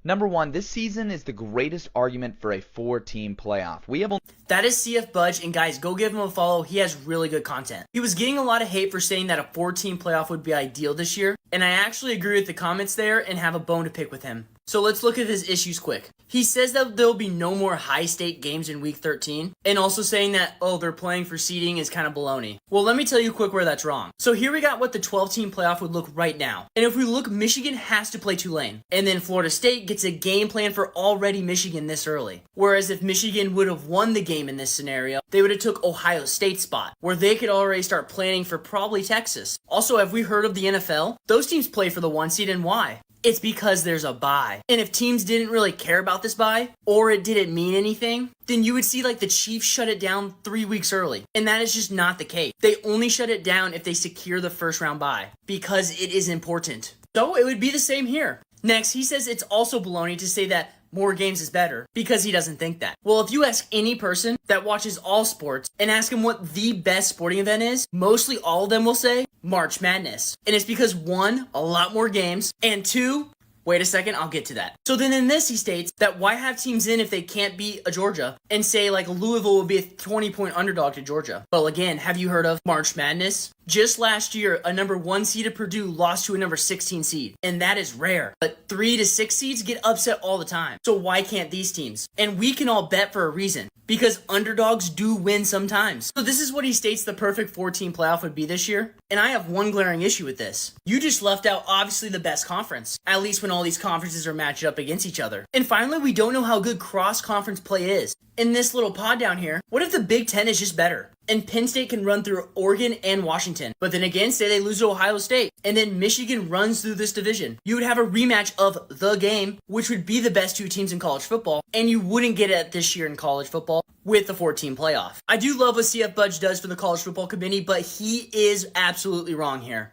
Number one, this season is the greatest argument for a 4-team playoff. That is CFBudge, and guys, go give him a follow. He has really good content. He was getting a lot of hate for saying that a 4-team playoff would be ideal this year, and I actually agree with the comments there and have a bone to pick with him. So let's look at his issues quick. He says that there'll be no more high-stake games in Week 13, and also saying that, they're playing for seeding is kind of baloney. Well, let me tell you quick where that's wrong. So here we got what the 12-team playoff would look right now. And if we look, Michigan has to play Tulane. And then Florida State gets a game plan for already Michigan this early. Whereas if Michigan would have won the game in this scenario, they would have took Ohio State's spot, where they could already start planning for probably Texas. Also, have we heard of the NFL? Those teams play for the 1 seed, and why? It's because there's a bye. And if teams didn't really care about this bye, or it didn't mean anything, then you would see like the Chiefs shut it down 3 weeks early. And that is just not the case. They only shut it down if they secure the first round bye, because it is important. So it would be the same here. Next, he says it's also baloney to say that more games is better, because he doesn't think that. Well, if you ask any person that watches all sports and ask them what the best sporting event is, mostly all of them will say March Madness. And it's because 1, a lot more games, and 2, wait a second, I'll get to that. So then in this, he states that why have teams in if they can't beat a Georgia, and say like Louisville would be a 20-point underdog to Georgia. Well, again, have you heard of March Madness? Just last year, a number 1 seed of Purdue lost to a number 16 seed, and that is rare. But 3 to 6 seeds get upset all the time. So why can't these teams? And we can all bet for a reason, because underdogs do win sometimes. So this is what he states the perfect 4-team playoff would be this year. And I have one glaring issue with this. You just left out obviously the best conference, at least when all these conferences are matched up against each other. And finally, we don't know how good cross-conference play is. In this little pod down here, what if the Big Ten is just better? And Penn State can run through Oregon and Washington. But then again, say they lose to Ohio State, and then Michigan runs through this division. You would have a rematch of the game, which would be the best 2 teams in college football, and you wouldn't get it this year in college football with the 4-team playoff. I do love what CFBudge does for the college football committee, but he is absolutely wrong here.